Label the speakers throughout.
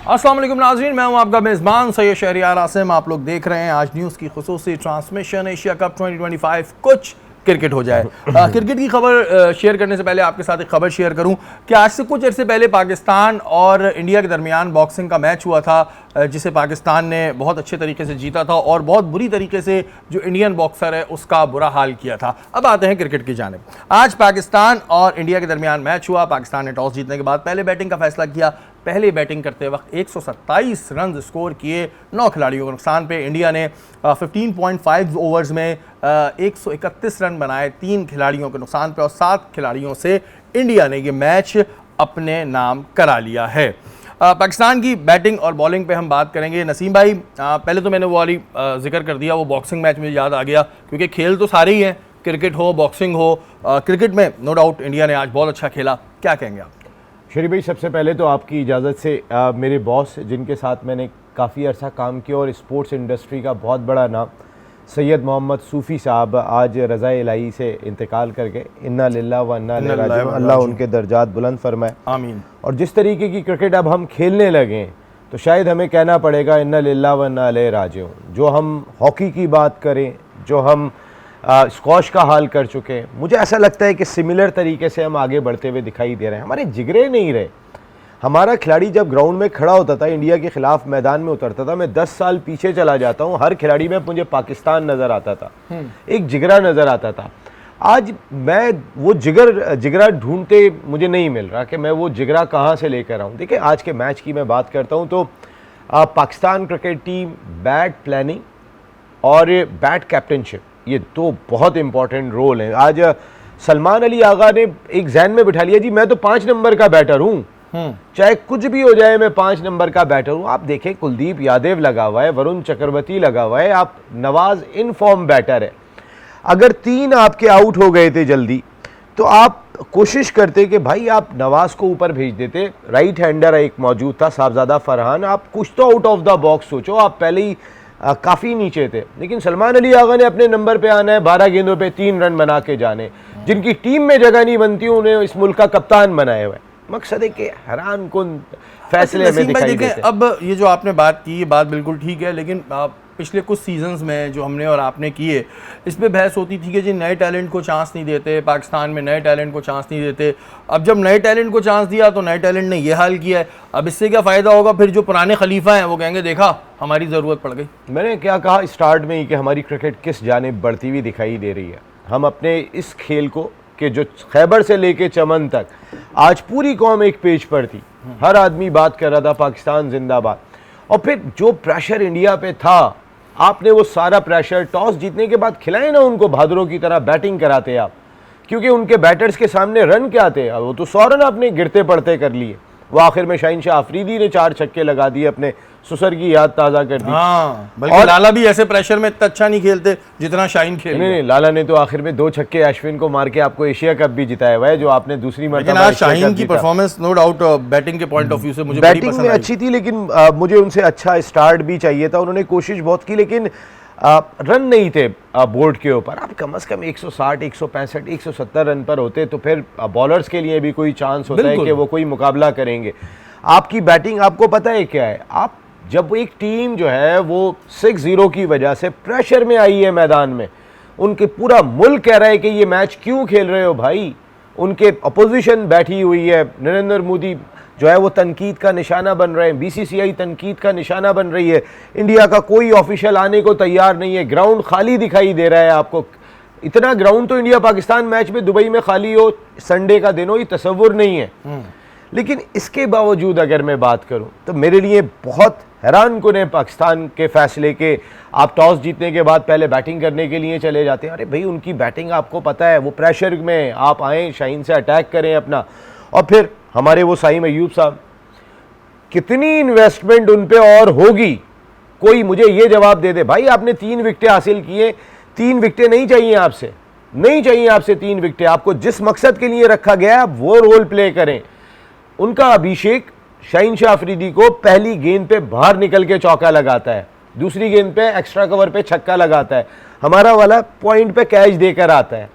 Speaker 1: अस्सलाम वालेकुम नाज़रीन, मैं हूं आपका मेज़बान सैयद शहरियार आसिम। आप लोग देख रहे हैं आज न्यूज़ की खुसूसी ट्रांसमिशन एशिया कप 2025 कुछ क्रिकेट हो जाए। क्रिकेट की खबर शेयर करने से पहले आपके साथ एक खबर शेयर करूं कि आज से कुछ अर्से पहले पाकिस्तान और इंडिया के दरमियान बॉक्सिंग का मैच हुआ था, जिसे पाकिस्तान ने बहुत अच्छे तरीके से जीता था और बहुत बुरी तरीके से जो इंडियन बॉक्सर है उसका बुरा हाल किया था। अब आते हैं क्रिकेट की जानिब। आज पाकिस्तान और इंडिया के दरमियान मैच हुआ। पाकिस्तान ने टॉस जीतने के बाद पहले बैटिंग का फैसला किया। पहले बैटिंग करते वक्त 127 रन स्कोर किए 9 खिलाड़ियों के नुकसान पे। इंडिया ने 15.5 ओवर्स में 131 रन बनाए 3 खिलाड़ियों के नुकसान पे और 7 खिलाड़ियों से इंडिया ने ये मैच अपने नाम करा लिया है। पाकिस्तान की बैटिंग और बॉलिंग पे हम बात करेंगे। नसीम भाई, पहले तो मैंने वो वाली जिक्र कर दिया, वो बॉक्सिंग मैच मुझे याद आ गया क्योंकि खेल तो सारे ही हैं, क्रिकेट हो बॉक्सिंग हो। क्रिकेट में नो डाउट इंडिया ने आज बहुत अच्छा खेला, क्या कहेंगे आप?
Speaker 2: शरीफ भाई, सबसे पहले तो आपकी इजाज़त से मेरे बॉस जिनके साथ मैंने काफ़ी अर्सा काम किया और स्पोर्ट्स इंडस्ट्री का बहुत बड़ा नाम सैयद मोहम्मद सूफ़ी साहब आज रज़ा इलाही से इंतकाल कर गए। इन्ना लिल्लाह व इन्ना इलैहि राजिऊन, अल्लाह उनके दर्जात बुलंद फरमाए, आमीन। और जिस तरीके की क्रिकेट अब हम खेलने लगे तो शायद हमें कहना पड़ेगा इन्ना लिल्लाह व इन्ना इलैहि राजिऊन। जो हम हॉकी की बात करें, जो हम स्क्वॉश का हाल कर चुके हैं, मुझे ऐसा लगता है कि सिमिलर तरीके से हम आगे बढ़ते हुए दिखाई दे रहे हैं। हमारे जिगरे नहीं रहे। हमारा खिलाड़ी जब ग्राउंड में खड़ा होता था, इंडिया के खिलाफ मैदान में उतरता था, मैं 10 साल पीछे चला जाता हूँ, हर खिलाड़ी में मुझे पाकिस्तान नज़र आता था, एक जिगरा नज़र आता था। आज मैं वो जिगरा ढूंढते मुझे नहीं मिल रहा कि मैं वो जिगरा कहाँ से लेकर आऊँ। देखिए, आज के मैच की मैं बात करता हूँ तो Pakistan cricket team bat planning और बैट कैप्टनशिप, ये दो बहुत इंपॉर्टेंट रोल हैं। आज सलमान अली आगा ने एक जहन में बिठा लिया, जी मैं तो 5 नंबर का बैटर हूँ, चाहे कुछ भी हो जाए मैं 5 नंबर का बैटर हूँ। आप देखें, कुलदीप यादव लगा हुआ है, वरुण चक्रवर्ती लगा हुआ है, आप नवाज इन फॉर्म बैटर है। अगर 3 आपके आउट हो गए थे जल्दी तो आप कोशिश करते कि भाई आप नवाज को ऊपर भेज देते। राइट हैंडर एक मौजूद था साहबजादा फरहान, आप कुछ तो आउट ऑफ द बॉक्स सोचो, आप पहले ही काफ़ी नीचे थे। लेकिन सलमान अली आगा ने अपने नंबर पे आना है, 12 गेंदों पे 3 रन बना के जाने। जिनकी टीम में जगह नहीं बनती उन्हें इस मुल्क का कप्तान बनाया हुआ है। मकसद है कि हैरान कुन फैसले में दिखाई देते हैं।
Speaker 1: अब ये जो आपने बात की, ये बात बिल्कुल ठीक है, लेकिन पिछले कुछ सीजन्स में जो हमने और आपने किए, इस पे बहस होती थी कि जी नए टैलेंट को चांस नहीं देते, पाकिस्तान में नए टैलेंट को चांस नहीं देते। अब जब नए टैलेंट को चांस दिया तो नए टैलेंट ने ये हाल किया है। अब इससे क्या फ़ायदा होगा? फिर जो पुराने खलीफा हैं वो कहेंगे देखा हमारी ज़रूरत पड़ गई।
Speaker 2: मैंने क्या कहा स्टार्ट में ही कि हमारी क्रिकेट किस जानिब बढ़ती हुई दिखाई दे रही है। हम अपने इस खेल को कि जो खैबर से लेके चमन तक आज पूरी कौम एक पेज पर थी, हर आदमी बात कर रहा था पाकिस्तान जिंदाबाद। और फिर जो प्रेशर इंडिया पे था, आपने वो सारा प्रेशर टॉस जीतने के बाद खिलाए ना उनको, बहादुरों की तरह बैटिंग कराते आप, क्योंकि उनके बैटर्स के सामने रन क्या थे, वो तो 100 रन आपने गिरते पड़ते कर लिए। वो आखिर में शाहीन शाह अफरीदी ने 4 छक्के लगा दिए, अपने ससुर की याद ताज़ा कर दी।
Speaker 1: बल्कि और लाला भी ऐसे प्रेशर में इतना अच्छा नहीं खेलते जितना शाहीन खेल।
Speaker 2: नहीं, लाला ने तो आखिर में 2 छक्के अश्विन को मार के आपको एशिया कप भी जिताया हुआ है, जो आपने दूसरी मरतबा।
Speaker 1: शाहीन की परफॉर्मेंस नो डाउट बैटिंग के पॉइंट ऑफ व्यू से मुझे
Speaker 2: बैटिंग में अच्छी थी, लेकिन मुझे उनसे अच्छा स्टार्ट भी चाहिए था। उन्होंने कोशिश बहुत की, लेकिन रन नहीं थे बोर्ड के ऊपर। आप कम से कम 160, 165, 170 रन पर होते तो फिर बॉलर्स के लिए भी कोई चांस होता है कि वो कोई मुकाबला करेंगे। आपकी बैटिंग आपको पता है क्या है, आप जब एक टीम जो है वो 6-0 की वजह से प्रेशर में आई है मैदान में, उनके पूरा मुल्क कह रहा है कि ये मैच क्यों खेल रहे हो भाई, उनके अपोजिशन बैठी हुई है, नरेंद्र मोदी जो है वो तनकीद का निशाना बन रहे हैं, बीसीसीआई तनकीद का निशाना बन रही है, इंडिया का कोई ऑफिशियल आने को तैयार नहीं है, ग्राउंड खाली दिखाई दे रहा है आपको। इतना ग्राउंड तो इंडिया पाकिस्तान मैच में दुबई में खाली हो, संडे का दिन हो, ये तसव्वुर नहीं है। लेकिन इसके बावजूद अगर मैं बात करूं तो मेरे लिए बहुत हैरान कुन है पाकिस्तान के फैसले के। आप टॉस जीतने के बाद पहले बैटिंग करने के लिए चले जाते हैं। अरे भाई, उनकी बैटिंग आपको पता है, वो प्रेशर में आप आएँ, शाहीन से अटैक करें अपना, और फिर हमारे वो साइम अयूब साहब, कितनी इन्वेस्टमेंट उन पे और होगी, कोई मुझे ये जवाब दे दे। भाई आपने 3 विकेटें हासिल किए, 3 विकेटें नहीं चाहिए आपसे, नहीं चाहिए आपसे 3 विकेटें। आपको जिस मकसद के लिए रखा गया है आप वो रोल प्ले करें। उनका अभिषेक शाहीन शाह अफरीदी को पहली गेंद पे बाहर निकल के चौका लगाता है, दूसरी गेंद पे एक्स्ट्रा कवर पे छक्का लगाता है, हमारा वाला पॉइंट पे कैच देकर आता है।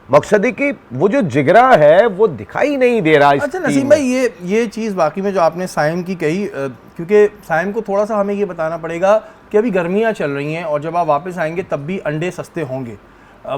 Speaker 2: मकसद है कि वो जो जिगरा है वो दिखाई नहीं दे रहा इस
Speaker 1: अच्छा
Speaker 2: टीम
Speaker 1: नसीम
Speaker 2: में।
Speaker 1: भाई, ये चीज़ बाकी में जो आपने साइम की कही, क्योंकि साइम को थोड़ा सा हमें ये बताना पड़ेगा कि अभी गर्मियाँ चल रही हैं और जब आप वापस आएंगे तब भी अंडे सस्ते होंगे।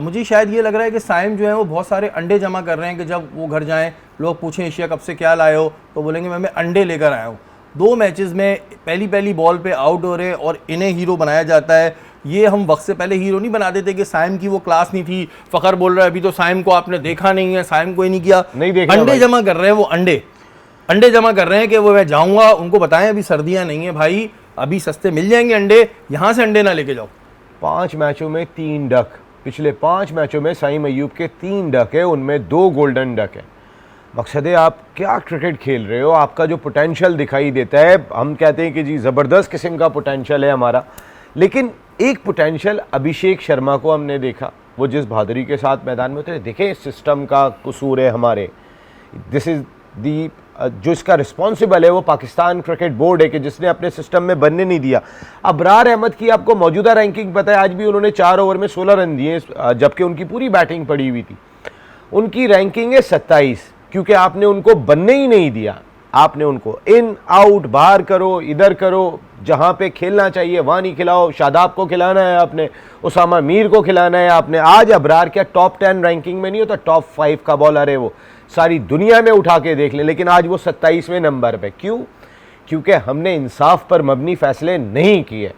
Speaker 1: मुझे शायद ये लग रहा है कि साइम जो है वो बहुत सारे अंडे जमा कर रहे हैं कि जब वो घर जाएं लोग पूछें एशिया कप से क्या लाए हो तो बोलेंगे मैं अंडे लेकर आया हूँ। 2 मैचेस में पहली बॉल पे आउट हो रहे हैं और इन्हें हीरो बनाया जाता है। ये हम वक्त से पहले हीरो नहीं बना देते कि साइम की वो क्लास नहीं थी। फ़खर बोल रहा है अभी तो साइम को आपने देखा नहीं है, साइम को ही नहीं किया,
Speaker 2: नहीं देखा
Speaker 1: अंडे
Speaker 2: भाई।
Speaker 1: जमा कर रहे हैं वो अंडे जमा कर रहे हैं कि वो मैं जाऊँगा उनको बताएं अभी सर्दियाँ नहीं है भाई, अभी सस्ते मिल जाएंगे अंडे, यहाँ से अंडे ना लेके जाओ।
Speaker 2: 5 मैचों में 3 डक, पिछले 5 मैचों में साइम अय्यूब के 3 डक है, उनमें 2 गोल्डन डक है। मकसद है आप क्या क्रिकेट खेल रहे हो, आपका जो पोटेंशियल दिखाई देता है, हम कहते हैं कि जी ज़बरदस्त किस्म का पोटेंशियल है हमारा, लेकिन एक पोटेंशियल अभिषेक शर्मा को हमने देखा, वो जिस बहादुरी के साथ मैदान में उतरे, देखें सिस्टम का कसूर है हमारे, दिस इज़ दी जो इसका रिस्पॉन्सिबल है वो पाकिस्तान क्रिकेट बोर्ड है कि जिसने अपने सिस्टम में बनने नहीं दिया। अबरार अहमद की आपको मौजूदा रैंकिंग पता है, आज भी उन्होंने 4 ओवर में 16 रन दिए जबकि उनकी पूरी बैटिंग पड़ी हुई थी। उनकी रैंकिंग है 27, क्योंकि आपने उनको बनने ही नहीं दिया। आपने उनको इन आउट बाहर करो, इधर करो, जहाँ पे खेलना चाहिए वहाँ नहीं खिलाओ। शादाब को खिलाना है आपने, उसामा मीर को खिलाना है आपने। आज अबरार क्या टॉप 10 रैंकिंग में नहीं होता, टॉप 5 का बॉलर है वो, सारी दुनिया में उठा के देख लें, लेकिन आज वो 27वें नंबर पे। क्यों? क्योंकि हमने इंसाफ पर मबनी फैसले नहीं किए,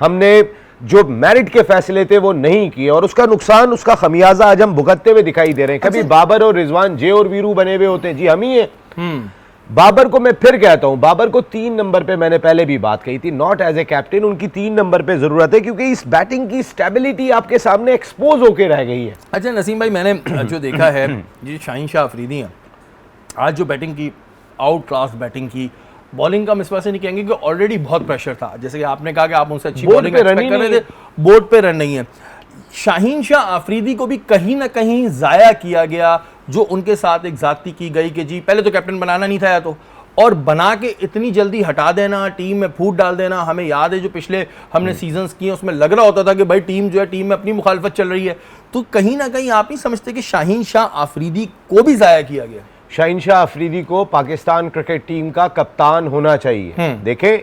Speaker 2: हमने जो मेरिट के फैसले थे वो नहीं किए, और उसका नुकसान, उसका खमियाजा आज हम भुगतते हुए दिखाई दे रहे हैं। कभी बाबर और रिजवान जे और वीरू बने हुए होते हैं, जी हम ही हैं। बाबर को मैं फिर कहता हूं, बाबर को 3 नंबर पे मैंने पहले भी बात कही थी, नॉट एज ए कैप्टन, उनकी 3 नंबर पे जरूरत है, क्योंकि इस बैटिंग की स्टेबिलिटी आपके सामने एक्सपोज होके रह गई है।
Speaker 1: अच्छा नसीम भाई, मैंने जो देखा है जी शाहीन शाह अफरीदी हैं, आज जो बैटिंग की, आउट क्लास बैटिंग की, बॉलिंग का हम इस वजह से नहीं कहेंगे कि ऑलरेडी बहुत प्रेशर था, जैसे कि आपने कहा कि आप उनसे अच्छी बॉलिंग एक्सपेक्ट कर रहे थे, बोर्ड पे रन नहीं है। शाहीन शाह अफरीदी को भी कहीं ना कहीं ज़ाया किया गया, जो उनके साथ एक जाती की गई कि जी पहले तो कैप्टन बनाना नहीं था या तो, और बना के इतनी जल्दी हटा देना, टीम में फूट डाल देना। हमें याद है जो पिछले हमने सीजन्स किए उसमें लग रहा होता था कि भाई टीम जो है, टीम में अपनी मुखालफत चल रही है, तो कहीं ना कहीं आप नहीं समझते कि शाहीन शाह अफरीदी को भी ज़ाया किया गया?
Speaker 2: शाहीन शाह अफरीदी को पाकिस्तान क्रिकेट टीम का कप्तान होना चाहिए। देखें,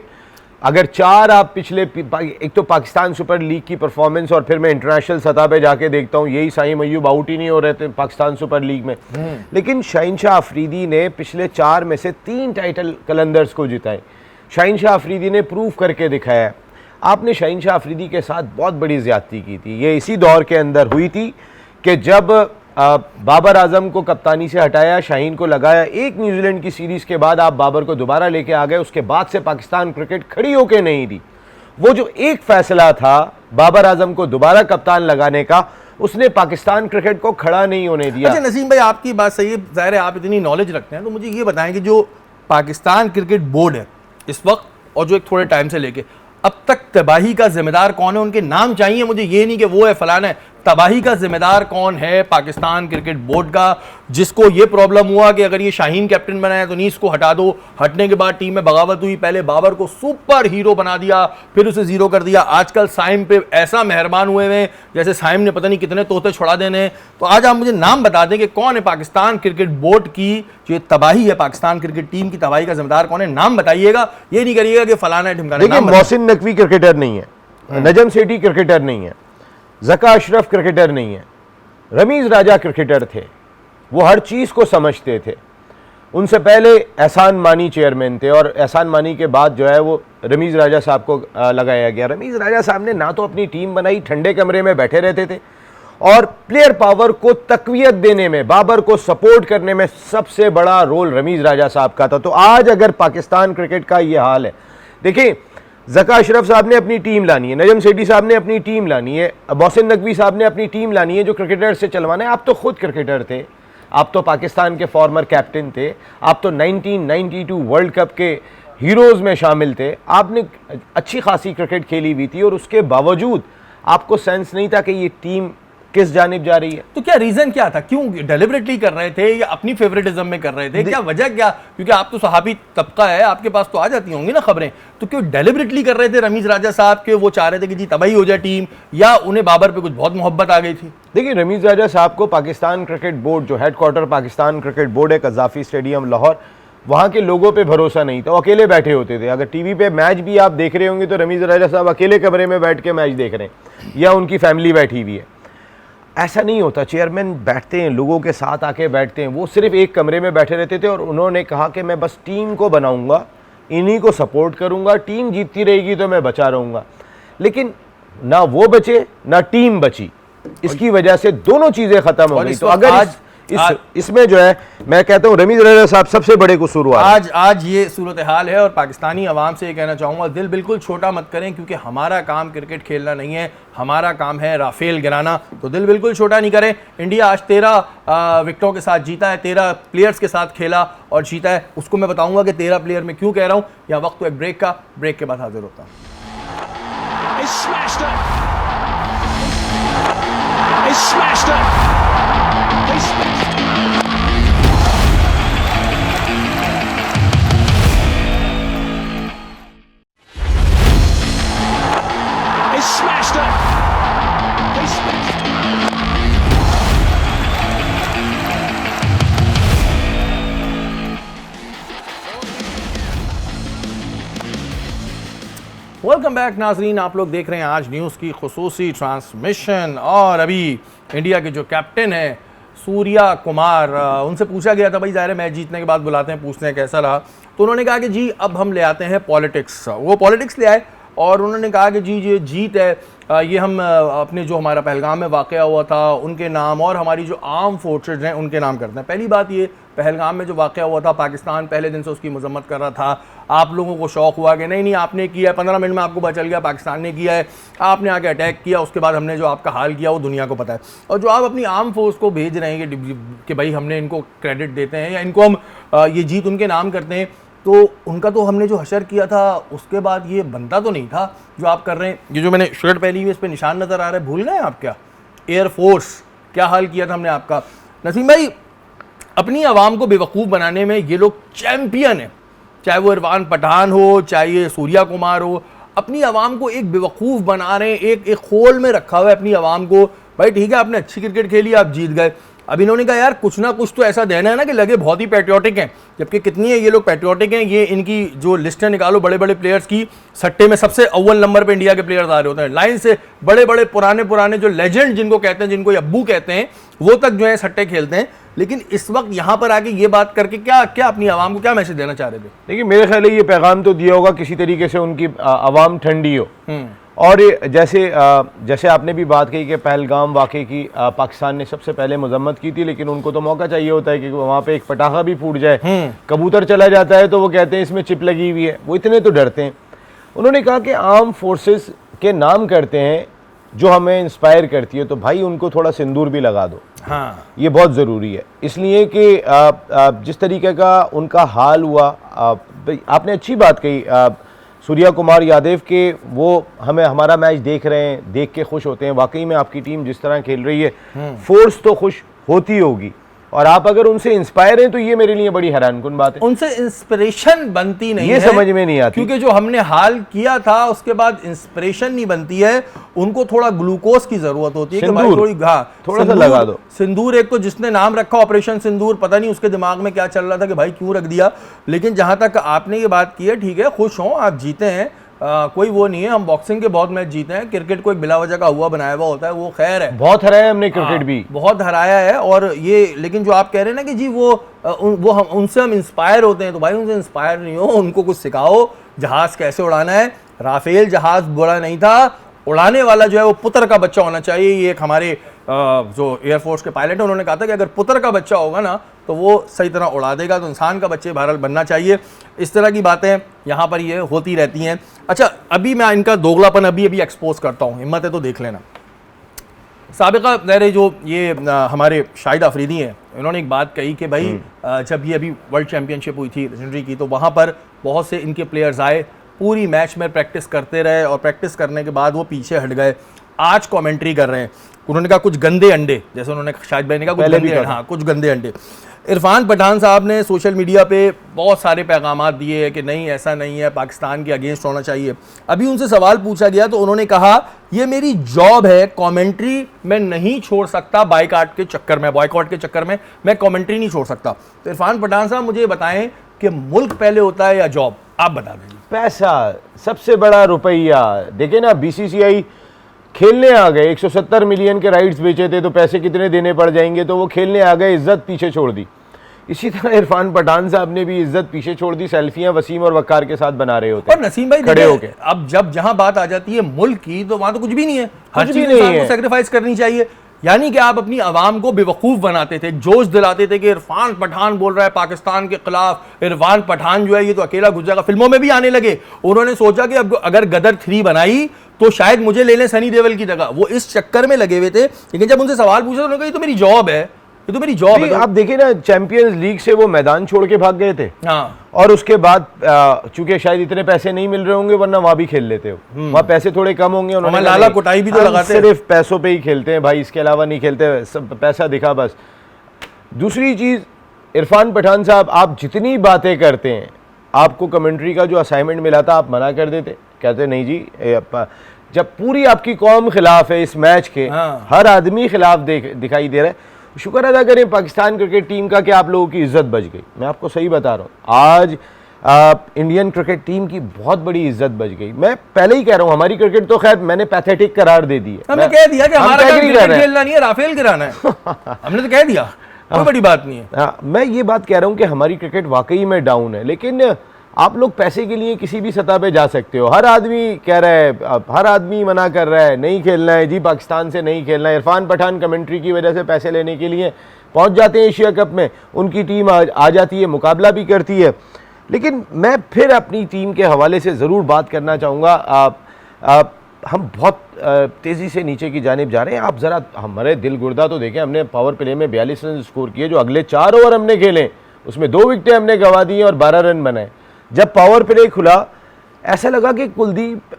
Speaker 2: अगर 4 आप पिछले, एक तो पाकिस्तान सुपर लीग की परफॉर्मेंस, और फिर मैं इंटरनेशनल सतह पे जाके देखता हूँ यही साइम अय्यूब आउट ही नहीं हो रहे थे पाकिस्तान सुपर लीग में, लेकिन शाहीन शाह अफरीदी ने पिछले 4 में से 3 टाइटल कलंदर्स को जिताए। शाहीन शाह अफरीदी ने प्रूव करके दिखाया। आपने शाहीन शाह अफरीदी के साथ बहुत बड़ी ज्यादती की थी, ये इसी दौर के अंदर हुई थी कि जब बाबर आजम को कप्तानी से हटाया, शाहीन को लगाया, एक न्यूजीलैंड की सीरीज़ के बाद आप बाबर को दोबारा लेके आ गए, उसके बाद से पाकिस्तान क्रिकेट खड़ी होके नहीं दी। वो जो एक फैसला था बाबर आजम को दोबारा कप्तान लगाने का, उसने पाकिस्तान क्रिकेट को खड़ा नहीं होने दिया।
Speaker 1: अच्छा नसीम भाई, आपकी बात सही है, ज़ाहिर है आप इतनी नॉलेज रखते हैं, तो मुझे ये बताएं कि जो पाकिस्तान क्रिकेट बोर्ड है इस वक्त, और जो एक थोड़े टाइम से लेके अब तक, तबाही का जिम्मेदार कौन है? उनके नाम चाहिए मुझे, ये नहीं कि वो है फलाना है। तबाही का जिम्मेदार कौन है पाकिस्तान क्रिकेट बोर्ड का, जिसको ये प्रॉब्लम हुआ कि अगर ये शाहीन कैप्टन बनाया तो नहीं, इसको हटा दो। हटने के बाद टीम में बगावत हुई, पहले बाबर को सुपर हीरो बना दिया, फिर उसे जीरो कर दिया। आजकल साइम पे ऐसा मेहरबान हुए हैं जैसे साइम ने पता नहीं कितने तोते छुड़ा देने। तो आज आप मुझे नाम बता दें कि कौन है पाकिस्तान क्रिकेट बोर्ड की जो तबाही है, पाकिस्तान क्रिकेट टीम की तबाही का जिम्मेदार कौन है? नाम बताइएगा, ये नहीं करिएगा कि फलाना है ढिमकाना है।
Speaker 2: मोहसिन नकवी क्रिकेटर नहीं है, नजम सेठी क्रिकेटर नहीं है, ज़का अशरफ क्रिकेटर नहीं है, रमीज़ राजा क्रिकेटर थे, वो हर चीज़ को समझते थे। उनसे पहले एहसान मानी चेयरमैन थे, और एहसान मानी के बाद जो है वो रमीज़ राजा साहब को लगाया गया। रमीज़ राजा साहब ने ना तो अपनी टीम बनाई, ठंडे कमरे में बैठे रहते थे, और प्लेयर पावर को तक़वियत देने में, बाबर को सपोर्ट करने में सबसे बड़ा रोल रमीज़ राजा साहब का था। तो आज अगर पाकिस्तान क्रिकेट का ये हाल है, देखिए ज़का अशरफ साहब ने अपनी टीम लानी है, नजम सेठी साहब ने अपनी टीम लानी है, मोहसिन नकवी साहब ने अपनी टीम लानी है, जो क्रिकेटर से चलवाना है। आप तो खुद क्रिकेटर थे, आप तो पाकिस्तान के फॉर्मर कैप्टन थे, आप तो 1992 वर्ल्ड कप के हीरोज़ में शामिल थे, आपने अच्छी खासी क्रिकेट खेली हुई थी, और उसके बावजूद आपको सेंस नहीं था कि ये टीम किस जानिब जा रही है।
Speaker 1: तो क्या रीजन क्या था, क्यों डेलिबरेटली कर रहे थे या अपनी फेवरेटिज्म में कर रहे थे, क्या वजह क्या? क्योंकि आप तो सहाबी तबका है, आपके पास तो आ जाती होंगी ना खबरें, तो क्यों डेलिबरेटली कर रहे थे रमीज राजा साहब के? वो चाह रहे थे कि जी तबाही हो जाए टीम, या उन्हें बाबर पे कुछ बहुत मोहब्बत आ गई थी?
Speaker 2: देखिए, रमीज राजा साहब को पाकिस्तान क्रिकेट बोर्ड, जो हेडक्वार्टर पाकिस्तान क्रिकेट बोर्ड है कज़ाफ़ी स्टेडियम लाहौर, वहाँ के लोगों पे भरोसा नहीं था। वो अकेले बैठे होते थे। अगर टीवी पे मैच भी आप देख रहे होंगे तो रमीज राजा साहब अकेले कमरे में बैठ के मैच देख रहे हैं या उनकी फैमिली बैठी हुई है। ऐसा नहीं होता। चेयरमैन बैठते हैं, लोगों के साथ आके बैठते हैं। वो सिर्फ एक कमरे में बैठे रहते थे और उन्होंने कहा कि मैं बस टीम को बनाऊंगा, इन्हीं को सपोर्ट करूंगा, टीम जीतती रहेगी तो मैं बचा रहूंगा। लेकिन ना वो बचे ना टीम बची। इसकी वजह से दोनों चीजें खत्म हो गई। तो अगर इसमें जो है, मैं कहता हूँ रमीज राजा साहब सबसे बड़े कसूरवार।
Speaker 1: आज ये सूरत हाल है और पाकिस्तानी अवाम से ये कहना चाहूँगा, दिल बिल्कुल छोटा मत करें, क्योंकि हमारा काम क्रिकेट खेलना नहीं है, हमारा काम है राफेल गिराना। तो दिल बिल्कुल छोटा नहीं करें। इंडिया आज 13 विकेटों के साथ जीता है, 13 प्लेयर्स के साथ खेला और जीता है। उसको मैं बताऊँगा कि 13 प्लेयर में क्यों कह रहा हूँ। यहाँ वक्त तो एक ब्रेक का, ब्रेक के बाद हाजिर होता हूँ। वेलकम बैक नाजरीन, आप लोग देख रहे हैं आज न्यूज़ की खुसूसी ट्रांसमिशन। और अभी इंडिया के जो कैप्टन है सूर्या कुमार, उनसे पूछा गया था भाई ज़ाहिर है मैच जीतने के बाद बुलाते हैं, पूछते हैं कैसा रहा। तो उन्होंने कहा कि जी अब हम ले आते हैं पॉलिटिक्स। वो पॉलिटिक्स ले आए और उन्होंने कहा कि जी ये जीत है, ये हम अपने जो हमारा पहलगाम में वाक़या हुआ था उनके नाम और हमारी जो आर्म फोर्सेज हैं उनके नाम करते हैं। पहली बात ये, पहलगाम में जो वाक़या हुआ था पाकिस्तान पहले दिन से उसकी मजम्मत कर रहा था। आप लोगों को शौक़ हुआ कि नहीं आपने किया है, 15 मिनट में आपको पता चल गया पाकिस्तान ने किया है, आपने आके अटैक किया, उसके बाद हमने जो आपका हाल किया वो दुनिया को पता है। और जो आप अपनी आर्म फोर्स को भेज रहे हैं कि भाई हमने इनको क्रेडिट देते हैं या इनको हम ये जीत उनके नाम करते हैं, तो उनका तो हमने जो हशर किया था उसके बाद ये बनता तो नहीं था जो आप कर रहे हैं। ये जो मैंने शर्ट पहनी हुई इस पर निशान नज़र आ रहा है, भूल गए आप क्या? एयरफोर्स, क्या हाल किया था हमने आपका। नसीम भाई, अपनी आवाम को बेवकूफ़ बनाने में ये लोग चैम्पियन है, चाहे वो इरफान पठान हो, चाहे ये सूर्या कुमार हो। अपनी आवाम को एक बेवकूफ़ बना रहे हैं, एक खोल में रखा हुआ है अपनी आवाम को। भाई ठीक है, आपने अच्छी क्रिकेट खेली, आप जीत गए। अब इन्होंने कहा यार कुछ ना कुछ तो ऐसा देना है ना कि लगे बहुत ही पैट्रियोटिक हैं, जबकि कितनी है ये लोग पैट्रियोटिक हैं। ये इनकी जो लिस्टें निकालो बड़े बड़े प्लेयर्स की, सट्टे में सबसे अव्वल नंबर पे इंडिया के प्लेयर्स आ रहे होते हैं लाइन से। बड़े बड़े पुराने जो लेजेंड जिनको कहते हैं, जिनको अब्बू कहते हैं, वो तक जो है सट्टे खेलते हैं। लेकिन इस वक्त यहाँ पर आके ये बात करके क्या क्या अपनी आवाम को क्या मैसेज देना चाह रहे थे?
Speaker 2: देखिए, मेरे ख्याल है ये पैगाम तो दिया होगा किसी तरीके से उनकी आवाम ठंडी हो। और जैसे आपने भी बात कही कि पहलगाम वाक़े की पाकिस्तान ने सबसे पहले मजम्मत की थी, लेकिन उनको तो मौका चाहिए होता है कि वहाँ पे एक पटाखा भी फूट जाए। कबूतर चला जाता है तो वो कहते हैं इसमें चिप लगी हुई है, वो इतने तो डरते हैं। उन्होंने कहा कि आर्म फोर्सेस के नाम करते हैं जो हमें इंस्पायर करती है, तो भाई उनको थोड़ा सिंदूर भी लगा दो।
Speaker 1: हाँ, ये
Speaker 2: बहुत ज़रूरी है, इसलिए कि जिस तरीके का उनका हाल हुआ, आपने अच्छी बात कही सूर्या कुमार यादव के, वो हमें हमारा मैच देख रहे हैं, देख के खुश होते हैं। वाकई में आपकी टीम जिस तरह खेल रही है, फोर्स तो खुश होती होगी। और आप अगर उनसे इंस्पायर हैं तो ये मेरे लिए बड़ी हैरानकुन बात है।
Speaker 1: उनसे इंस्पिरेशन बनती नहीं
Speaker 2: ये समझ में नहीं आती,
Speaker 1: क्योंकि जो हमने हाल किया था उसके बाद इंस्पिरेशन नहीं बनती है। उनको थोड़ा ग्लूकोज की जरूरत होती है कि भाई
Speaker 2: थोड़ा सा लगा दो
Speaker 1: सिंदूर। एक तो जिसने नाम रखा ऑपरेशन सिंदूर, पता नहीं उसके दिमाग में क्या चल रहा था कि भाई क्यों रख दिया। लेकिन जहां तक आपने ये बात की है, ठीक है, खुश हों, आप जीते हैं, कोई वो नहीं है। हम बॉक्सिंग के बहुत मैच जीते हैं, क्रिकेट को एक बिला वजह का हुआ बनाया हुआ होता है, वो खैर है।
Speaker 2: बहुत हराया हमने क्रिकेट भी,
Speaker 1: बहुत हराया है। और ये लेकिन जो आप कह रहे हैं ना कि जी वो उनसे हम इंस्पायर होते हैं, तो भाई उनसे इंस्पायर नहीं हो, उनको कुछ सिखाओ जहाज़ कैसे उड़ाना है। राफेल जहाज़ बड़ा नहीं था, उड़ाने वाला जो है वो पुत्र का बच्चा होना चाहिए। ये एक हमारे जो एयरफोर्स के पायलट हैं उन्होंने कहा था कि अगर पुत्र का बच्चा होगा ना तो वो सही तरह उड़ा देगा। तो इंसान का बच्चे बहरहाल बनना चाहिए। इस तरह की बातें यहाँ पर ये होती रहती हैं। अच्छा, अभी मैं इनका दोगलापन अभी एक्सपोज करता हूँ, हिम्मत है तो देख लेना। साबिका ज़ाहिर जो ये हमारे शाहिद अफरीदी हैं, इन्होंने एक बात कही कि भाई जब ये अभी वर्ल्ड चैम्पियनशिप हुई थी लेजेंडरी की, तो वहाँ पर बहुत से इनके प्लेयर्स आए, पूरी मैच में प्रैक्टिस करते रहे और प्रैक्टिस करने के बाद वो पीछे हट गए। आज कमेंट्री कर रहे हैं। उन्होंने कहा कुछ गंदे अंडे, जैसे उन्होंने शाहिद भाई ने कहा कुछ
Speaker 2: पहले भी
Speaker 1: गंदे,
Speaker 2: कहा।
Speaker 1: हाँ कुछ गंदे अंडे। इरफान पठान साहब ने सोशल मीडिया पे बहुत सारे पैगाम दिए हैं कि नहीं ऐसा नहीं है, पाकिस्तान के अगेंस्ट होना चाहिए। अभी उनसे सवाल पूछा गया तो उन्होंने कहा ये मेरी जॉब है, कमेंट्री मैं नहीं छोड़ सकता, बॉयकॉट के चक्कर में मैं कमेंट्री नहीं छोड़ सकता। तो इरफान पठान साहब मुझे बताएं कि मुल्क पहले होता है या जॉब, आप बता दें।
Speaker 2: पैसा सबसे बड़ा रुपया। देखे ना, बीसीसीआई खेलने आ गए, 170 मिलियन के राइट्स बेचे थे तो पैसे कितने देने पड़ जाएंगे, तो वो खेलने आ गए, इज्जत पीछे छोड़ दी। इसी तरह इरफान पठान साहब ने भी इज्जत पीछे छोड़ दी, सेल्फियां वसीम और वकार के साथ बना रहे होते
Speaker 1: और नसीम भाई
Speaker 2: खड़े होके।
Speaker 1: अब जब जहां बात आ जाती है मुल्क की तो वहां तो कुछ भी नहीं है, हर
Speaker 2: कुछ
Speaker 1: चीज
Speaker 2: भी नहीं
Speaker 1: इंसान को
Speaker 2: है।
Speaker 1: सेक्रीफाइस करनी चाहिए। यानी कि आप अपनी आवाम को बेवकूफ बनाते थे, जोश दिलाते थे कि इरफान पठान बोल रहा है पाकिस्तान के खिलाफ, इरफान पठान जो है ये तो अकेला घुस जाएगा। फिल्मों में भी आने लगे, उन्होंने सोचा कि अब अगर गदर 3 बनाई तो शायद मुझे ले लें सनी देओल की जगह, वो इस चक्कर में लगे हुए थे। लेकिन जब उनसे सवाल पूछा तो उन्होंने कहा ये तो मेरी जॉब है, ये तो मेरी जॉब है।
Speaker 2: आप देखिए ना, चैंपियंस लीग से वो मैदान छोड़ के भाग गए थे,
Speaker 1: हाँ,
Speaker 2: और उसके बाद चूंकि शायद इतने पैसे नहीं मिल रहे होंगे, वरना वहां भी खेल लेते हो, वहां पैसे थोड़े कम होंगे, उन्होंने कहा
Speaker 1: लाला
Speaker 2: नहीं,
Speaker 1: कोटाई भी तो
Speaker 2: हम
Speaker 1: लगाते हैं।
Speaker 2: सिर्फ पैसों पे ही खेलते हैं भाई, इसके अलावा नहीं खेलते, सब पैसा दिखा बस। दूसरी चीज, इरफान पठान साहब, आप जितनी बातें करते हैं, आपको कमेंट्री का जो असाइनमेंट मिला था आप मना कर देते, कहते नहीं जी जब पूरी आपकी कौम खिलाफ है इस मैच के,
Speaker 1: हाँ।
Speaker 2: हर आदमी खिलाफ दिखाई दे रहा है, शुक्र अदा करें पाकिस्तान क्रिकेट टीम का कि आप लोगों की इज्जत बच गई। मैं आपको सही बता रहा हूँ, आज इंडियन क्रिकेट टीम की बहुत बड़ी इज्जत बच गई। मैं पहले ही कह रहा हूँ, हमारी क्रिकेट तो खैर मैंने पैथेटिक करार दे दी है,
Speaker 1: हमने कह दिया कि
Speaker 2: हम
Speaker 1: हमारा
Speaker 2: एग्री कर रहे हैं।
Speaker 1: खेलना नहीं है, राफेल गिराना है। हमने तो कह दिया, कोई बड़ी बात नहीं है।
Speaker 2: हाँ, मैं ये बात कह रहा हूँ कि हमारी क्रिकेट वाकई में डाउन है, लेकिन आप लोग पैसे के लिए किसी भी सतह पे जा सकते हो। हर आदमी कह रहा है, हर आदमी मना कर रहा है, नहीं खेलना है जी, पाकिस्तान से नहीं खेलना है। इरफान पठान कमेंट्री की वजह से पैसे लेने के लिए पहुंच जाते हैं एशिया कप में, उनकी टीम आ जाती है, मुकाबला भी करती है। लेकिन मैं फिर अपनी टीम के हवाले से ज़रूर बात करना चाहूँगा। हम बहुत तेज़ी से नीचे की जानिब जा रहे हैं। आप ज़रा हमारे दिल गुर्दा तो देखें, हमने पावर प्ले में 42 रन स्कोर किए, जो अगले 4 ओवर हमने खेले उसमें 2 विकेटें हमने गंवा दी और 12 रन बनाए। जब पावर प्ले खुला ऐसा लगा कि कुलदीप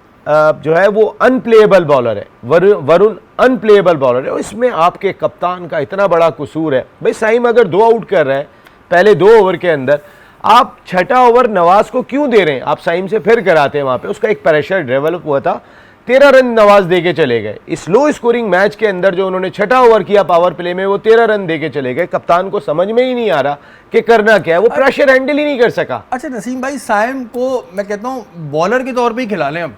Speaker 2: जो है वो अनप्लेएबल बॉलर है, वरुण अनप्लेएबल बॉलर है, और इसमें आपके कप्तान का इतना बड़ा कसूर है। भाई साइम अगर 2 आउट कर रहे हैं पहले 2 ओवर के अंदर, आप 6ठा ओवर नवाज को क्यों दे रहे हैं? आप साइम से फिर कराते हैं, वहाँ पे उसका एक प्रेशर डेवलप हुआ था, 13 रन नवाज दे के चले गए। इस लो स्कोरिंग मैच के अंदर जो उन्होंने 6ठा ओवर किया पावर प्ले में, वो 13 रन दे के चले गए। कप्तान को समझ में ही नहीं आ रहा कि करना क्या है, वो प्रेशर हैंडल ही नहीं कर सका।
Speaker 1: अच्छा नसीम भाई, साइम को मैं कहता हूँ बॉलर के तौर पे ही खिला लें, अब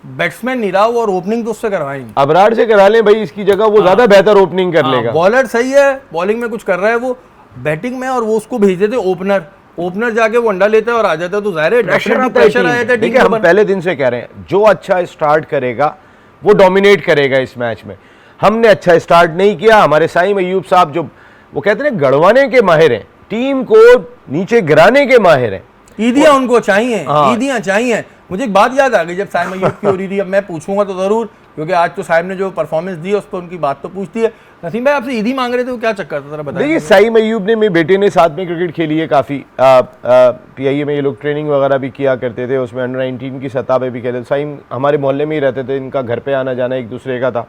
Speaker 1: बैट्समैन नहीं रहा वो, और ओपनिंग तो उससे करवाएंगे,
Speaker 2: अबरार से करा लें भाई, इसकी जगह वो ज्यादा बेहतर ओपनिंग कर लेगा।
Speaker 1: बॉलर सही है, बॉलिंग में कुछ कर रहा है वो, बैटिंग में, और वो उसको भेज देते ओपनर जाके वो अंडा लेता है और आ जाता है, तो जाहिर है प्रेशर आया था।
Speaker 2: देखिए, हम पहले दिन से कह रहे हैं, जो अच्छा स्टार्ट करेगा वो डोमिनेट करेगा इस मैच में। हमने अच्छा स्टार्ट नहीं किया। हमारे साइम अय्यूब साहब, जो वो कहते हैं गड़वाने के माहिर हैं, टीम को नीचे गिराने के माहिर हैं।
Speaker 1: ईदियां उनको चाहिए, ईदियां चाहिए। मुझे एक बात याद आ गई जब साइम अय्यूब की हो रही थी, अब मैं पूछूंगा तो जरूर, क्योंकि आज तो साइम ने जो परफॉर्मेंस दी है उस पर उनकी बात तो पूछती है। नसीम भाई, आपसे ईदी मांग रहे थे, वो क्या चक्कर था, जरा बताइए।
Speaker 2: देखिए, साइम अय्यूब ने, मेरे बेटे ने साथ में क्रिकेट खेली है काफ़ी, PIA में ये लोग ट्रेनिंग वगैरह भी किया करते थे, उसमें अंडर 19 की सतह पे भी खेले। साइम हमारे मोहल्ले में ही रहते थे, इनका घर पे आना जाना एक दूसरे का था,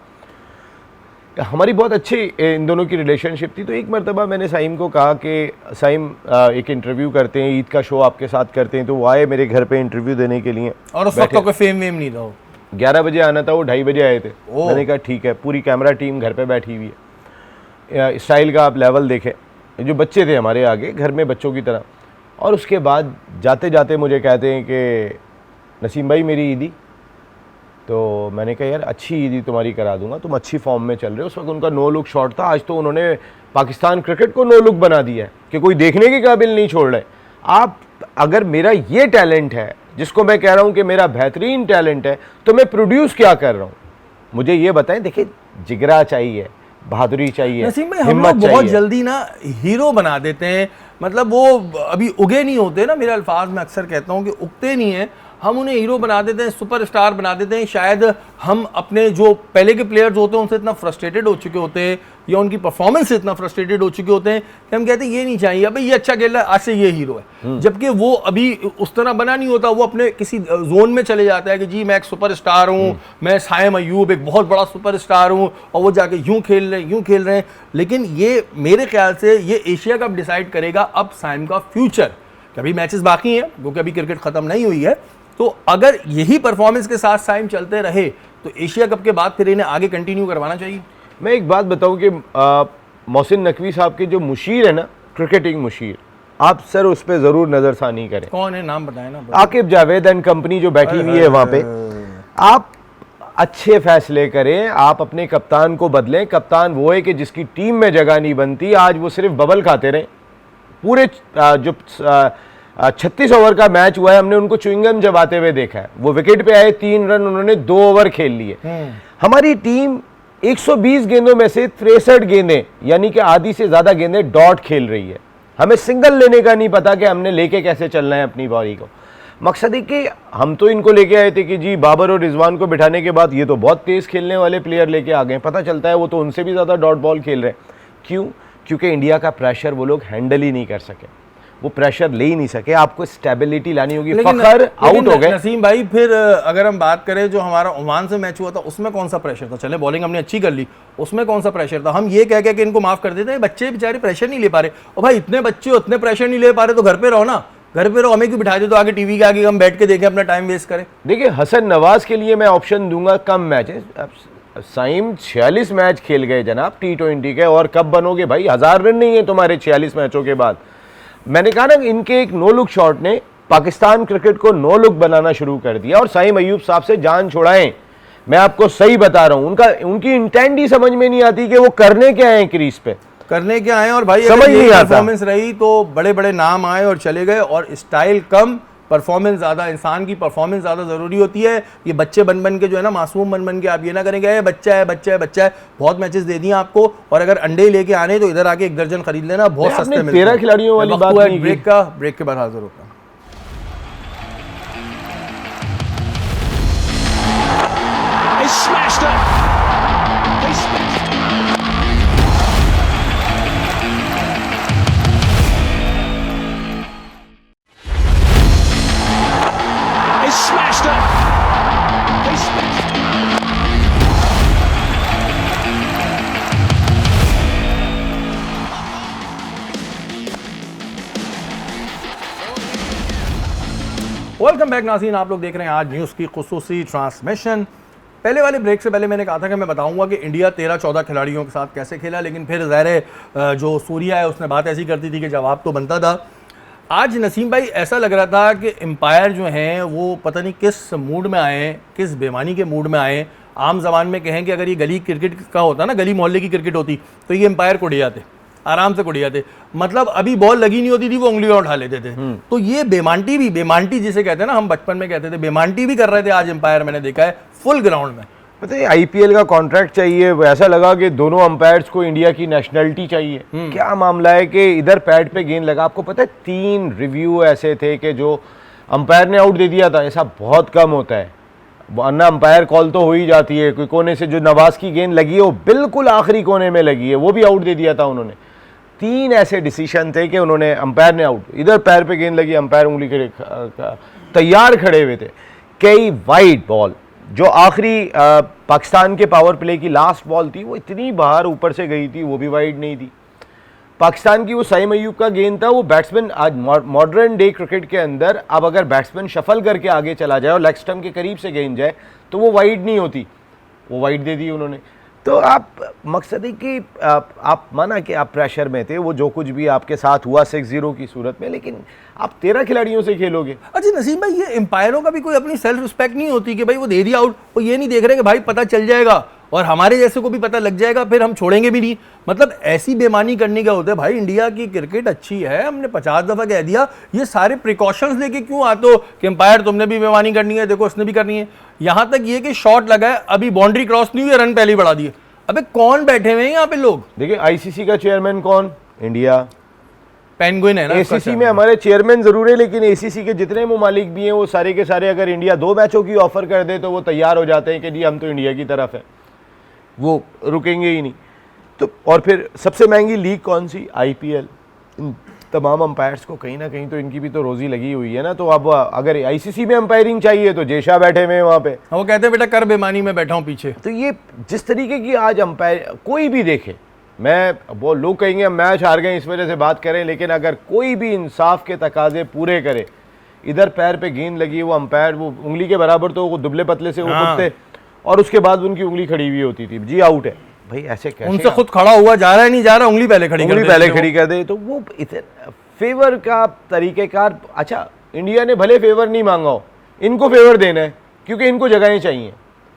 Speaker 2: हमारी बहुत अच्छी इन दोनों की रिलेशनशिप थी। तो एक मरतबा मैंने साइम को कहा कि साइम एक इंटरव्यू करते हैं, ईद का शो आपके साथ करते हैं, तो वो आए मेरे घर पे इंटरव्यू देने के लिए।
Speaker 1: और उस वक्त कोई फेम वेम नहीं था,
Speaker 2: 11 बजे आना था, वो 2:30 बजे आए थे। मैंने कहा ठीक है, पूरी कैमरा टीम घर पे बैठी हुई है, स्टाइल का आप लेवल देखें, जो बच्चे थे हमारे आगे घर में बच्चों की तरह। और उसके बाद जाते जाते मुझे कहते हैं कि नसीम भाई मेरी ईदी, तो मैंने कहा यार अच्छी ईदी तुम्हारी करा दूंगा, तुम अच्छी फॉर्म में चल रहे हो। उस वक्त उनका नो लुक शॉट था, आज तो उन्होंने पाकिस्तान क्रिकेट को नो लुक बना दिया है कि कोई देखने के काबिल नहीं छोड़ रहे। आप अगर मेरा ये टैलेंट है, जिसको मैं कह रहा हूँ कि मेरा बेहतरीन टैलेंट है, तो मैं प्रोड्यूस क्या कर रहा हूँ, मुझे ये बताएं। देखिए, जिगरा चाहिए, बहादुरी चाहिए,
Speaker 1: नसीम भाई, हम लोग बहुत जल्दी ना हीरो बना देते हैं, मतलब वो अभी उगे नहीं होते ना, मेरे अल्फाज में अक्सर कहता हूँ कि उगते नहीं हैं, हम उन्हें हीरो बना देते हैं, सुपरस्टार बना देते हैं। शायद हम अपने जो पहले के प्लेयर्स होते हैं उनसे इतना फ्रस्ट्रेटेड हो चुके होते हैं या उनकी परफॉर्मेंस से इतना फ्रस्ट्रेटेड हो चुके होते हैं कि हम कहते हैं ये नहीं चाहिए, अबे ये अच्छा खेल रहा है, आज से ये हीरो है। जबकि वो अभी उस तरह बना नहीं होता, वो अपने किसी जोन में चले जाता है कि जी मैं एक सुपरस्टार हूँ, मैं साइम अयूब एक बहुत बड़ा सुपरस्टार हूँ, और वो जाके यूँ खेल रहे हैं। लेकिन ये मेरे ख्याल से ये एशिया कप डिसाइड करेगा अब साइम का फ्यूचर। कभी मैचेस बाकी हैं क्योंकि अभी क्रिकेट खत्म नहीं हुई है, तो अगर यही परफॉर्मेंस के साथ साइम चलते रहे तो एशिया कप के बाद फिर इन्हें आगे कंटिन्यू करवाना चाहिए।
Speaker 2: मैं एक बात बताऊं कि मोहसिन नकवी साहब के जो मुशीर है ना, क्रिकेटिंग मुशीर, आप सर उस पर ज़रूर नज़रसानी करें।
Speaker 1: कौन है, नाम बताएं ना।
Speaker 2: आकिब जावेद एंड कंपनी जो बैठी हुई है वहाँ पे, आप अच्छे फैसले करें, आप अपने कप्तान को बदलें। कप्तान वो है कि जिसकी टीम में जगह नहीं बनती, आज वो सिर्फ बबल खाते रहे। पूरे जो 36 ओवर का मैच हुआ है, हमने उनको च्युइंगम चबाते हुए देखा है। वो विकेट पे आए, 3 रन उन्होंने 2 ओवर खेल लिए। हमारी टीम 120 गेंदों में से 63 गेंदें, यानी कि आधी से ज्यादा गेंदें डॉट खेल रही है। हमें सिंगल लेने का नहीं पता कि हमने लेके कैसे चलना है अपनी बॉली को। मकसद है कि हम तो इनको लेके आए थे कि जी बाबर और रिजवान को बिठाने के बाद ये तो बहुत तेज खेलने वाले प्लेयर लेके आ गए। पता चलता है वो तो उनसे भी ज्यादा डॉट बॉल खेल रहे हैं। क्यों? क्योंकि इंडिया का प्रेशर वो लोग हैंडल ही नहीं कर सके, वो प्रेशर ले ही नहीं सके। आपको स्टेबिलिटी लानी होगी। फखर आउट हो गए।
Speaker 1: नसीम भाई, फिर अगर हम बात करें जो हमारा ओमान से मैच हुआ था उसमें कौन सा प्रेशर था? चले बॉलिंग हमने अच्छी कर ली, उसमें कौन सा प्रेशर था? हम ये कह के कि इनको माफ कर देते हैं, बच्चे बेचारे प्रेशर नहीं ले पा रहे। और भाई इतने बच्चे उतने प्रेशर नहीं ले पा रहे तो घर पे रहो ना, घर पे रहो। हमें क्यों बिठा दे तो आगे टीवी के आगे हम बैठ के देखें, अपना टाइम वेस्ट करें।
Speaker 2: देखिए, हसन नवाज के लिए मैं ऑप्शन दूंगा कम मैच है। साइम 46 मैच खेल गए जनाब T20 के, और कब बनोगे भाई? 1000 रन नहीं है तुम्हारे 46 मैचों के बाद। मैंने कहा ना, इनके एक नो लुक शॉट ने पाकिस्तान क्रिकेट को नो लुक बनाना शुरू कर दिया। और साइम अयूब साहब से जान छुड़ाएं, मैं आपको सही बता रहा हूं। उनकी इंटेंट ही समझ में नहीं आती कि वो करने क्या है क्रीज पे,
Speaker 1: करने क्या आए। और भाई
Speaker 2: समझ नहीं आता।
Speaker 1: परफॉर्मेंस रही तो बड़े बड़े नाम आए और चले गए, और स्टाइल कम परफॉर्मेंस ज़्यादा। इंसान की परफॉर्मेंस ज़्यादा ज़रूरी होती है। ये बच्चे बन के जो है ना, मासूम बन के आप ये ना करेंगे ये बच्चा है बच्चा है बच्चा है। बहुत मैचेस दे दिए आपको, और अगर अंडे लेके आने तो इधर आके 1 दर्जन खरीद लेना, बहुत सस्ते मिलते हैं।
Speaker 2: 13 खिलाड़ियों वाली बात नहीं की।
Speaker 1: ब्रेक के बाद हाजिर होता है। वेलकम बैक नाज़रीन, आप लोग देख रहे हैं आज न्यूज़ की खुसूसी ट्रांसमिशन। पहले वाले ब्रेक से पहले मैंने कहा था कि मैं बताऊंगा कि इंडिया 13-14 खिलाड़ियों के साथ कैसे खेला, लेकिन फिर ज़ाहिर जो सूर्या है उसने बात ऐसी करती थी कि जवाब तो बनता था। आज नसीम भाई ऐसा लग रहा था कि एम्पायर जो हैं वो पता नहीं किस मूड में आए, किस बेमानी के मूड में आए। आम जबान में कहें कि अगर ये गली क्रिकेट का होता ना, गली मोहल्ले की क्रिकेट होती, तो ये एम्पायर को जाते, आराम से कुड़ जाते। मतलब अभी बॉल लगी नहीं होती थी, वो उंगलियां उठा लेते थे। तो ये बेमांटी जिसे कहते हैं ना, हम बचपन में कहते थे, बेमांटी भी कर रहे थे आज एम्पायर, मैंने देखा है फुल ग्राउंड में।
Speaker 2: पता है IPL का कॉन्ट्रैक्ट चाहिए, ऐसा लगा कि दोनों अंपायर्स को इंडिया की नेशनलिटी चाहिए। क्या मामला है कि इधर पैड पे गेंद लगा, आपको पता है 3 रिव्यू ऐसे थे कि जो अंपायर ने आउट दे दिया था। ऐसा बहुत कम होता है, वरना अंपायर कॉल तो हो ही जाती है। कोई कोने से जो नवाज की गेंद लगी है वो बिल्कुल आखिरी कोने में लगी है, वो भी आउट दे दिया था उन्होंने। 3 ऐसे डिसीजन थे कि उन्होंने, अंपायर ने आउट, इधर पैर पे गेंद लगी, अंपायर उंगली के तैयार खड़े हुए थे। कई वाइड बॉल, जो आखिरी पाकिस्तान के पावर प्ले की लास्ट बॉल थी, वो इतनी बाहर ऊपर से गई थी, वो भी वाइड नहीं थी। पाकिस्तान की वो साइम अयूब का गेंद था, वो बैट्समैन आज मॉडर्न डे क्रिकेट के अंदर अब अगर बैट्समैन शफल करके आगे चला जाए और लेग स्टंप के करीब से गेंद जाए तो वो वाइड नहीं होती, वो वाइड दे दी उन्होंने। तो आप, मकसद है कि आप माना कि आप प्रेशर में थे, वो जो कुछ भी आपके साथ हुआ 6-0 की सूरत में, लेकिन आप 13 खिलाड़ियों से खेलोगे।
Speaker 1: अच्छा नसीम भाई, ये एम्पायरों का भी कोई अपनी सेल्फ रिस्पेक्ट नहीं होती कि भाई वो दे दिया आउट, वो ये नहीं देख रहे कि भाई पता चल जाएगा और हमारे जैसे को भी पता लग जाएगा, फिर हम छोड़ेंगे भी नहीं। मतलब ऐसी बेमानी करने का होता है। भाई इंडिया की क्रिकेट अच्छी है, हमने 50 दफा कह दिया, ये सारे प्रिकॉशंस लेके क्यों आते हो कि एम्पायर तुमने भी बेमानी करनी है, देखो उसने भी करनी है। यहां तक ये कि शॉट लगा है, अभी बाउंड्री क्रॉस नहीं हुई, रन पहले ही बढ़ा दिए। अबे कौन बैठे हुए हैं यहाँ पे लोग?
Speaker 2: देखिए ICC का चेयरमैन कौन? इंडिया।
Speaker 1: पेंगुइन है ना
Speaker 2: एसीसी में हमारे चेयरमैन जरूर है, लेकिन एसीसी के जितने ममालिक भी हैं वो सारे के सारे अगर इंडिया 2 मैचों की ऑफर कर दे तो वो तैयार हो जाते हैं कि जी हम तो इंडिया की तरफ है, वो रुकेंगे ही नहीं। तो और फिर सबसे महंगी लीग कौन सी? आईपीएल। इन तमाम अंपायर्स को कहीं ना कहीं तो इनकी भी तो रोजी लगी हुई है ना। तो अब अगर आईसीसी में अंपायरिंग चाहिए तो जेशा बैठे हुए हैं वहाँ पे,
Speaker 1: वो कहते हैं बेटा कर बेमानी में बैठा हूँ पीछे।
Speaker 2: तो ये जिस तरीके की आज अंपायर कोई भी देखे, मैं वो लोग कहेंगे हम मैच हार गए इस वजह से बात करें, लेकिन अगर कोई भी इंसाफ के तकाजे पूरे करे, इधर पैर पे गेंद लगी वो अंपायर वो उंगली के बराबर तो वो दुबले पतले से वो कुत्ते, और उसके बाद उनकी उंगली खड़ी हुई होती थी, जी आउट है भाई, ऐसे कैसे?
Speaker 1: उनसे खुद खड़ा हुआ जा रहा है नहीं जा रहा, उंगली पहले खड़ी
Speaker 2: कर दे। तो वो इतने फेवर का तरीकेकार। अच्छा इंडिया ने भले फेवर नहीं मांगा हो, इनको फेवर देना है क्योंकि इनको जगहें चाहिए,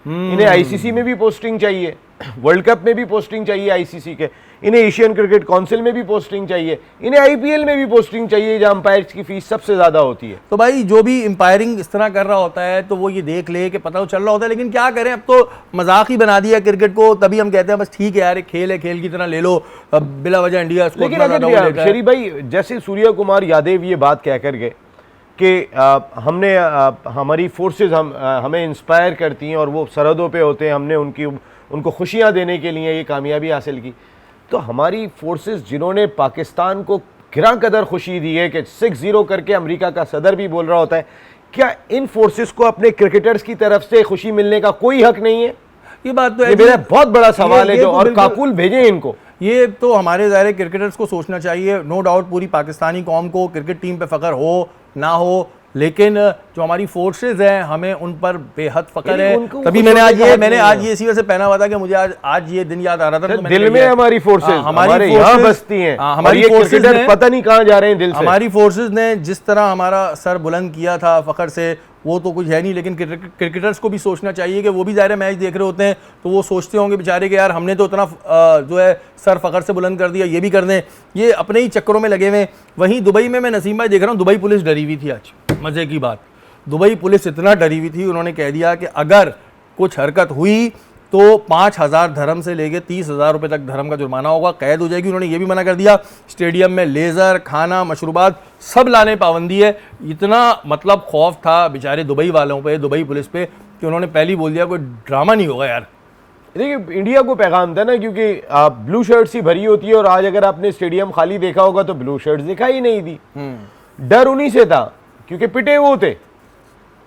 Speaker 2: इन्हें आईसीसी में भी पोस्टिंग चाहिए, वर्ल्ड कप में भी पोस्टिंग चाहिए आईसीसी के, इन्हें एशियन क्रिकेट काउंसिल में भी पोस्टिंग चाहिए, इन्हें आईपीएल में भी पोस्टिंग चाहिए जहां अंपायर्स की फीस सबसे ज्यादा होती है।
Speaker 1: तो भाई जो भी अंपायरिंग इस तरह कर रहा होता है तो वो ये देख ले कि पता तो चल रहा होता है, लेकिन क्या करें, अब तो मजाक ही बना दिया क्रिकेट को। तभी हम कहते हैं बस ठीक है यार, खेल है, खेल की तरह ले लो, बिला वजह इंडिया इसको।
Speaker 2: लेकिन अगर शरी भाई जैसे सूर्य कुमार यादव ये बात कह कर गए कि हमने हमारी फोर्सेस हमें इंस्पायर करती हैं और वो सरहदों पे होते हैं, हमने उनको खुशियां देने के लिए ये कामयाबी हासिल की, तो हमारी फोर्सेस जिन्होंने पाकिस्तान को गिरा कदर खुशी दी है कि 6-0 करके अमेरिका का सदर भी बोल रहा होता है, क्या इन फोर्सेस को अपने क्रिकेटर्स की तरफ से खुशी मिलने का कोई हक नहीं है?
Speaker 1: ये बात तो
Speaker 2: ये मेरा बहुत बड़ा सवाल है जो,
Speaker 1: तो
Speaker 2: और काकुल भेजें इनको।
Speaker 1: ये तो हमारे ज़ाहिर क्रिकेटर्स को सोचना चाहिए। नो डाउट पूरी पाकिस्तानी कौम को क्रिकेट टीम पे फ़ख्र हो ना हो, लेकिन जो हमारी फोर्सेज हैं हमें उन पर बेहद फ़ख्र है। तभी मैंने आज ये इसी वजह से पहना हुआ था कि मुझे आज ये दिन याद आ रहा था। तो
Speaker 2: दिल में हमारी फोर्सेज हमारे यहाँ बसती हैं, हमारी फोर्सेज पता नहीं कहाँ जा रहे हैं दिल से।
Speaker 1: हमारी फोर्सेज ने जिस तरह हमारा सर बुलंद किया था फ़ख्र से, वो तो कुछ है नहीं, लेकिन क्रिकेटर्स को भी सोचना चाहिए कि वो भी ज़ाहिर मैच देख रहे होते हैं तो वो सोचते होंगे बेचारे कि यार हमने तो इतना जो है सर फ़ख्र से बुलंद कर दिया, ये भी कर दें, ये अपने ही चक्करों में लगे हुए। वहीं दुबई में मैं नसीम भाई देख रहा हूँ, दुबई पुलिस डरी हुई थी आज। मज़े की बात, दुबई पुलिस इतना डरी हुई थी, उन्होंने कह दिया कि अगर कुछ हरकत हुई तो 5,000 धर्म से लेके 30,000 रुपये तक धर्म का जुर्माना होगा, कैद हो जाएगी। उन्होंने ये भी मना कर दिया स्टेडियम में लेज़र, खाना, मशरूबात सब लाने पाबंदी है। इतना मतलब खौफ था बेचारे दुबई वालों पे, दुबई पुलिस पे, कि उन्होंने पहले ही बोल दिया कोई ड्रामा नहीं होगा यार।
Speaker 2: देखिए इंडिया को पैगाम था ना, क्योंकि ब्लू शर्ट्स ही भरी होती है, और आज अगर आपने स्टेडियम खाली देखा होगा तो ब्लू शर्ट्स दिखाई नहीं दी। डर उन्हीं से था क्योंकि पिटे वो थे,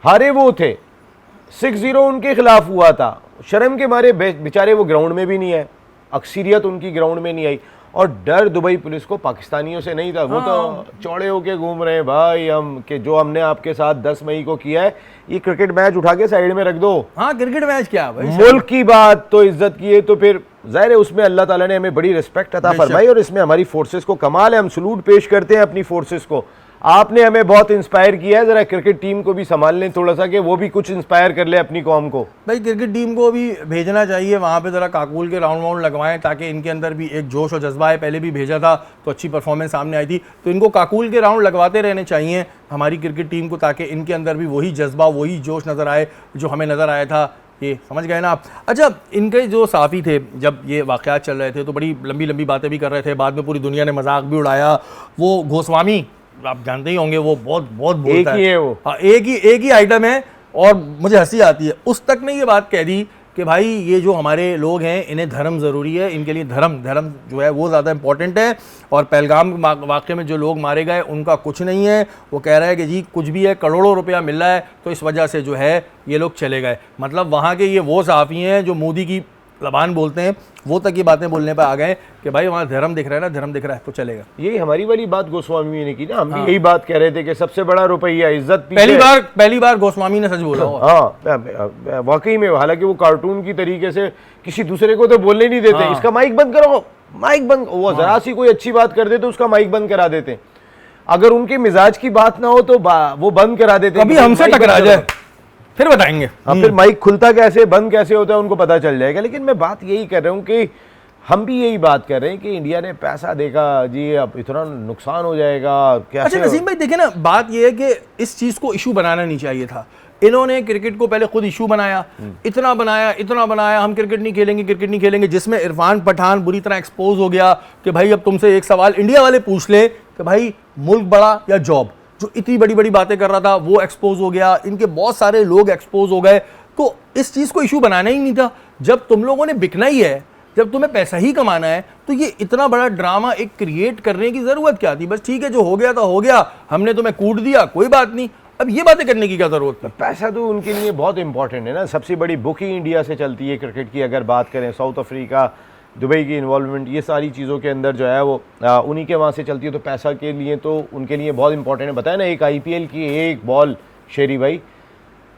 Speaker 2: हारे वो थे, 6-0 उनके खिलाफ हुआ था, शर्म के मारे बेचारे वो ग्राउंड में भी नहीं आए, अक्सरियत उनकी ग्राउंड में नहीं आई। और डर दुबई पुलिस को पाकिस्तानियों से नहीं था, वो तो चौड़े होके घूम रहे हैं भाई हम कि जो हमने आपके साथ 10 मई को किया है, ये क्रिकेट मैच उठा के साइड में रख दो।
Speaker 1: हाँ क्रिकेट मैच क्या भाई,
Speaker 2: मुल्क की बात तो इज्जत की है, तो फिर जाहिर है उसमें अल्लाह ताला ने हमें बड़ी रिस्पेक्ट अता फरमाई, और इसमें हमारी फोर्सेस को कमाल है, हम सलूट पेश करते हैं अपनी फोर्सेस को। आपने हमें बहुत इंस्पायर किया है, जरा क्रिकेट टीम को भी संभाल लें थोड़ा सा, कि वो भी कुछ इंस्पायर कर ले अपनी कौम को।
Speaker 1: भाई क्रिकेट टीम को भी भेजना चाहिए वहाँ पे, ज़रा काकूल के राउंड वाउंड लगवाएं ताकि इनके अंदर भी एक जोश और जज्बा है। पहले भी भेजा था तो अच्छी परफॉर्मेंस सामने आई थी, तो इनको काकूल के राउंड लगवाते रहने चाहिए हमारी क्रिकेट टीम को, ताकि इनके अंदर भी वही जज्बा, वही जोश नज़र आए जो हमें नज़र आया था। ये समझ गए ना आप। अच्छा, इनके जो साफ़ी थे जब ये वाक़यात चल रहे थे तो बड़ी लंबी लंबी बातें भी कर रहे थे, बाद में पूरी दुनिया ने मजाक भी उड़ाया। वो गोस्वामी आप जानते ही होंगे, वो बहुत बोलता है वो। हाँ, एक ही आइटम है और मुझे हंसी आती है। उस तक ने ये बात कह दी कि भाई ये जो हमारे लोग हैं इन्हें धर्म ज़रूरी है, इनके लिए धर्म जो है वो ज़्यादा इंपॉर्टेंट है, और पहलगाम वाक़े में जो लोग मारे गए उनका कुछ नहीं है। वो कह रहा है कि जी कुछ भी है, करोड़ों रुपया मिल रहा है तो इस वजह से जो है ये लोग चले गए। मतलब वहाँ के ये वो सहाफ़ी हैं जो मोदी की ज़बान बोलते हैं, वो तक ये बातें बोलने पर आ गए कि भाई वहाँ धर्म दिख रहा है ना, धर्म दिख रहा है तो चलेगा।
Speaker 2: यही हमारी वाली बात गोस्वामी ने की ना, हम भी यही बात कह रहे थे कि सबसे बड़ा रुपया इज्जत।
Speaker 1: पहली बार गोस्वामी ने सच बोला।
Speaker 2: हाँ वाकई में, हालांकि वो कार्टून की तरीके से किसी दूसरे को तो बोलने नहीं देते। इसका माइक बंद करो, माइक बंद, वो जरा सी कोई अच्छी बात कर दे तो उसका माइक बंद करा देते। अगर उनके मिजाज की बात ना हो तो वो बंद करा देते।
Speaker 1: कभी हमसे टकरा जाए फिर बताएंगे।
Speaker 2: फिर माइक खुलता कैसे बंद कैसे होता है उनको पता चल जाएगा। लेकिन मैं बात यही कर रहा हूँ कि हम भी यही बात कर रहे हैं कि इंडिया ने पैसा देखा जी, अब इतना नुकसान हो जाएगा कैसे।
Speaker 1: अच्छा नसीम भाई देखिए ना, बात यह है कि इस चीज़ को इशू बनाना नहीं चाहिए था। इन्होंने क्रिकेट को पहले खुद इशू बनाया, इतना बनाया हम क्रिकेट नहीं खेलेंगे, जिसमें इरफान पठान बुरी तरह एक्सपोज हो गया कि भाई अब तुमसे एक सवाल इंडिया वाले पूछ ले कि कि भाई मुल्क बड़ा या जॉब। जो इतनी बड़ी बड़ी बातें कर रहा था वो एक्सपोज हो गया, इनके बहुत सारे लोग एक्सपोज हो गए। तो इस चीज़ को इशू बनाना ही नहीं था। जब तुम लोगों ने बिकना ही है, जब तुम्हें पैसा ही कमाना है, तो ये इतना बड़ा ड्रामा एक क्रिएट करने की ज़रूरत क्या थी? बस ठीक है, जो हो गया तो हो गया, हमने तुम्हें कूट दिया, कोई बात नहीं। अब ये बातें करने की क्या ज़रूरत थी?
Speaker 2: पैसा तो उनके लिए बहुत इंपॉर्टेंट है ना। सबसे बड़ी बुक ही इंडिया से चलती है क्रिकेट की। अगर बात करें साउथ अफ्रीका, दुबई की इन्वॉल्वमेंट, ये सारी चीज़ों के अंदर जो है वो उन्हीं के वहाँ से चलती है। तो पैसा के लिए तो उनके लिए बहुत इंपॉर्टेंट है। बताया ना, एक IPL की एक बॉल शेरी भाई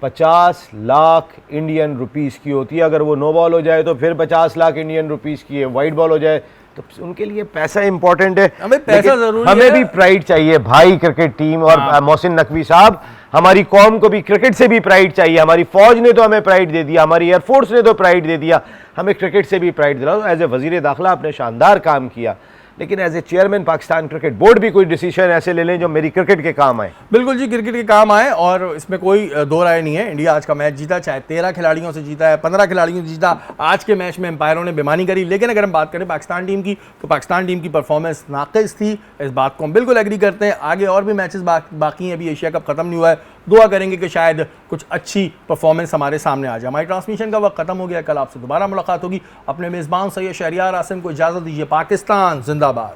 Speaker 2: 50 लाख इंडियन रुपीस की होती है। अगर वो नो बॉल हो जाए तो फिर 50 लाख इंडियन रुपीस की है, वाइट बॉल हो जाए तो उनके लिए पैसा इंपॉर्टेंट है।
Speaker 1: हमें पैसा जरूरी
Speaker 2: हमें
Speaker 1: है।
Speaker 2: भी प्राइड चाहिए भाई क्रिकेट टीम और मोहसिन नकवी साहब, हमारी कौम को भी क्रिकेट से भी प्राइड चाहिए। हमारी फौज ने तो हमें प्राइड दे दिया, हमारी एयरफोर्स ने तो प्राइड दे दिया, हमें क्रिकेट से भी प्राइड दिलाओ। एज ए वजीर दाखिला आपने शानदार काम किया, लेकिन as a chairman Pakistan cricket board भी कोई डिसीजन ऐसे ले लें जो मेरी क्रिकेट के काम आए।
Speaker 1: बिल्कुल जी, क्रिकेट के काम आए और इसमें कोई दो राय नहीं है। इंडिया आज का मैच जीता, चाहे 13 खिलाड़ियों से जीता है, 15 खिलाड़ियों से जीता। आज के मैच में एम्पायरों ने बेईमानी करी। लेकिन अगर हम बात करें पाकिस्तान टीम की, तो पाकिस्तान टीम की परफॉर्मेंस नाक़िस थी। इस बात को हम बिल्कुल एग्री करते हैं। आगे और भी मैचेस बाकी हैं, अभी एशिया कप खत्म नहीं हुआ है। दुआ करेंगे कि शायद कुछ अच्छी परफॉर्मेंस हमारे सामने आ जाए। हमारी ट्रांसमिशन का वक्त खत्म हो गया। कल आपसे दोबारा मुलाकात होगी। अपने मेज़बान सैयद शहरियार आसिम को इजाज़त दीजिए। पाकिस्तान जिंदाबाद।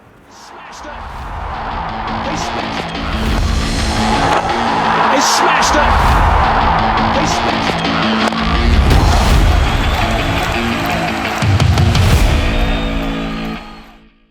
Speaker 3: He smashed it.